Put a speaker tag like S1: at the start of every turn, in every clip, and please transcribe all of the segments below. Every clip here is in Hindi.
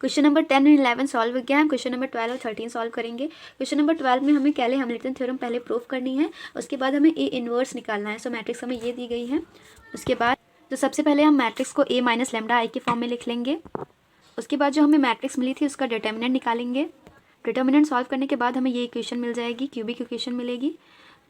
S1: क्वेश्चन नंबर 10 और 11 सॉल्व हो गया है। क्वेश्चन नंबर 12 और 13 सॉल्व करेंगे। क्वेश्चन नंबर 12 में हमें कैले हैमिल्टन थ्योरम पहले प्रूफ करनी है, उसके बाद हमें ए इनवर्स निकालना है। सो मैट्रिक्स हमें ये दी गई है। उसके बाद तो सबसे पहले हम मैट्रिक्स को ए माइनस लेमडा आई के फॉर्म में लिख लेंगे। उसके बाद जो हमें मैट्रिक्स मिली थी उसका डिटर्मिनेंट निकालेंगे। डिटर्मिनेंट सॉल्व करने के बाद हमें ये इक्वेशन मिल जाएगी, क्यूबिक इक्वेशन मिलेगी।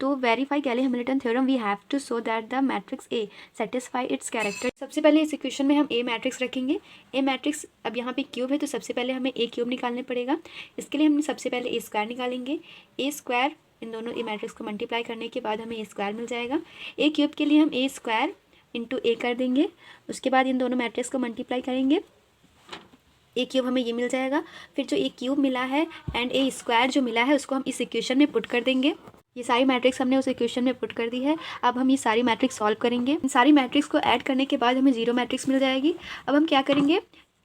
S1: तो verify Cayley Hamilton theorem we have to show that the matrix A satisfy its character. सबसे पहले इस इक्वेशन में हम ए मैट्रिक्स रखेंगे। ए मैट्रिक्स अब यहाँ पे क्यूब है तो सबसे पहले हमें ए क्यूब निकालने पड़ेगा। इसके लिए हम सबसे पहले ए स्क्वायर निकालेंगे। ए स्क्वायर इन दोनों ए मैट्रिक्स को मल्टीप्लाई करने के बाद हमें ए स्क्वायर मिल जाएगा। ए क्यूब के लिए हम ए स्क्वायर इंटू ए कर देंगे। उसके बाद इन दोनों मैट्रिक्स को मल्टीप्लाई करेंगे, ए क्यूब हमें ये मिल जाएगा। फिर जो ए क्यूब मिला है एंड ए स्क्वायर जो मिला है उसको हम इस इक्वेशन में पुट कर देंगे। ये सारी मैट्रिक्स हमने उस इक्वेशन में पुट कर दी है। अब हम ये सारी मैट्रिक्स सॉल्व करेंगे। इन सारी मैट्रिक्स को ऐड करने के बाद हमें जीरो मैट्रिक्स मिल जाएगी। अब हम क्या करेंगे,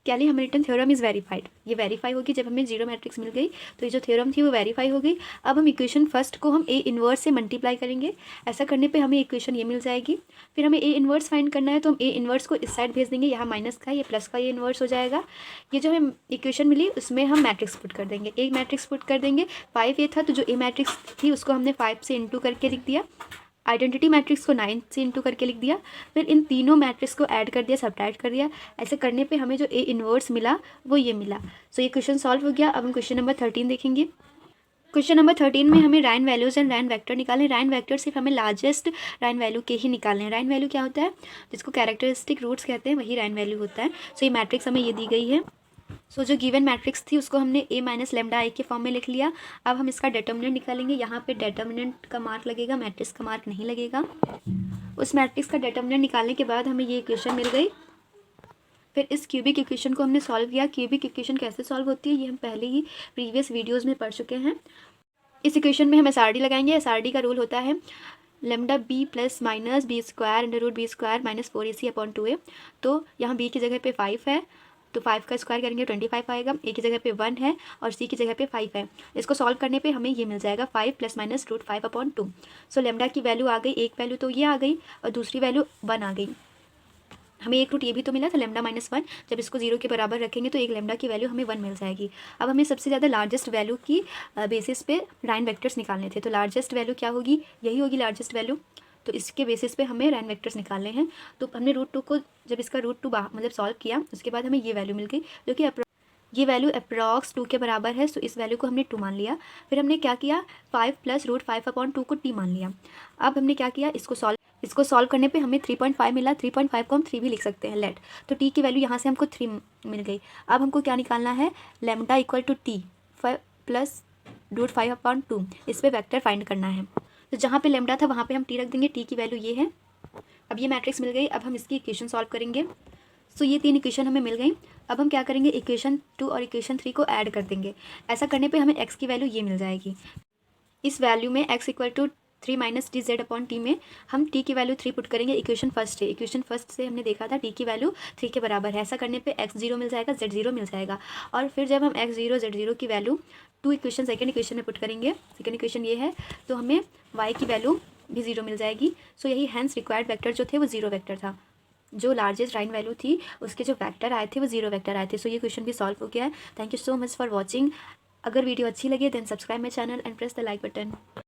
S1: कैले हैमिल्टन थ्योरम इज़ वेरीफाइड। ये वेरीफाई होगी जब हमें जीरो मैट्रिक्स मिल गई, तो ये जो थ्योरम थी वो वेरीफाई हो गई। अब हम इक्वेशन फर्स्ट को हम ए इन्वर्स से मल्टीप्लाई करेंगे। ऐसा करने पे हमें इक्वेशन ये मिल जाएगी। फिर हमें ए इन्वर्स फाइंड करना है तो हम ए इन्वर्स को इस साइड भेज देंगे। यहाँ माइनस का ये प्लस का ये इन्वर्स हो जाएगा। ये जो हमें इक्वेशन मिली उसमें हम मैट्रिक्स पुट कर देंगे। एक मैट्रिक्स पुट कर देंगे। 5 ये था तो जो ए मैट्रिक्स थी उसको हमने 5 से इंटू करके लिख दिया। आइडेंटिटी मैट्रिक्स को 9 से इंटू करके लिख दिया। फिर इन तीनों मैट्रिक्स को ऐड कर दिया, सब्ट्रैक्ट कर दिया। ऐसे करने पे हमें जो ए इन्वर्स मिला वो ये मिला। सो ये क्वेश्चन सॉल्व हो गया। अब हम क्वेश्चन नंबर 13 देखेंगे। क्वेश्चन नंबर 13 में हमें राइन वैल्यूज़ एंड राइन वेक्टर निकालने। राइन वेक्टर सिर्फ हमें लार्जेस्ट राइन वैल्यू के ही निकालने हैं। राइन वैल्यू क्या होता है, जिसको कैरेक्टरिस्टिक रूट्स कहते हैं, वही राइन वैल्यू होता है। सो ये मैट्रिक्स हमें ये दी गई है। सो जो गिवन मैट्रिक्स थी उसको हमने ए माइनस लेमडा आई के फॉर्म में लिख लिया। अब हम इसका डिटर्मिनेंट निकालेंगे। यहाँ पे डिटर्मिनेंट का मार्क लगेगा, मैट्रिक्स का मार्क नहीं लगेगा। उस मैट्रिक्स का डिटर्मिनेंट निकालने के बाद हमें ये इक्वेशन मिल गई। फिर इस क्यूबिक इक्वेशन को हमने सॉल्व किया। क्यूबिक इक्वेशन कैसे सॉल्व होती है ये हम पहले ही प्रीवियस वीडियोज़ में पढ़ चुके हैं। इस इक्वेशन में हम एसआरडी लगाएंगे। एसआरडी का रूल होता है lambda B plus minus B square under root B square minus 4ac upon 2a। तो यहाँ बी की जगह पे 5 है तो 5 का स्क्वायर करेंगे 25 आएगा। ए की जगह पे 1 है और सी की जगह पे 5 है। इसको सॉल्व करने पे हमें ये मिल जाएगा 5 plus minus root 5 upon 2। So lambda की वैल्यू आ गई, एक वैल्यू तो ये आ गई और दूसरी वैल्यू 1 आ गई। हमें एक रूट ये भी तो मिला था लेमडा माइनस 1। जब इसको 0 के बराबर रखेंगे तो एक लेमडा की वैल्यू हमें 1 मिल जाएगी। अब हमें सबसे ज़्यादा लार्जेस्ट वैल्यू की बेसिस पे राइन वेक्टर्स निकालने थे। तो लार्जेस्ट वैल्यू क्या होगी, यही होगी लार्जेस्ट वैल्यू। तो इसके बेसिस पे हमें राइन वेक्टर्स निकालने हैं। तो हमने रूट 2 को जब इसका रूट 2 मतलब सॉल्व किया उसके बाद हमें ये वैल्यू मिल गई जो कि ये वैल्यू अप्रॉक्स 2 के बराबर है। सो इस वैल्यू को हमने 2 मान लिया। फिर हमने क्या किया, 5 प्लस रूट 5 अपॉन 2 को t मान लिया। अब हमने क्या किया, इसको सॉल्व करने पे हमें 3.5 मिला। 3.5 को हम 3 भी लिख सकते हैं लेट। तो t की वैल्यू यहाँ से हमको 3 मिल गई। अब हमको क्या निकालना है, lambda equal to t 5 plus root 5 upon 2। इस पर वैक्टर फाइंड करना है। तो जहाँ पे लेमडा था वहाँ पे हम t रख देंगे। t की वैल्यू ये है। अब ये मैट्रिक्स मिल गई। अब हम इसकी इक्वेशन सॉल्व करेंगे। सो ये 3 इक्वेशन हमें मिल गई। अब हम क्या करेंगे, इक्वेशन 2 और इक्वेशन 3 को ऐड कर देंगे। ऐसा करने पे हमें x की वैल्यू ये मिल जाएगी। इस वैल्यू में x equal to 3 minus D Z upon T में हम t की वैल्यू 3 पुट करेंगे। इक्वेशन फर्स्ट है, इक्वेशन फर्स्ट से हमने देखा था t की वैल्यू 3 के बराबर है। ऐसा करने पे x 0 मिल जाएगा, z 0 मिल जाएगा। और फिर जब हम x 0 z 0 की वैल्यू 2 इक्वेशन सेकेंड इक्वेशन में पुट करेंगे, सेकेंड इक्वेशन ये है, तो हमें y की वैल्यू भी 0 मिल जाएगी। सो यही हैंस रिक्वायर्ड वेक्टर जो थे वो 0 वेक्टर था। जो लार्जेस्ट राइन वैल्यू थी उसके जो वेक्टर आए थे वो 0 वेक्टर आए थे। सो ये क्वेश्चन भी सॉल्व हो गया है। Thank you so much for watching. अगर वीडियो अच्छी लगे then subscribe my channel and press the like button.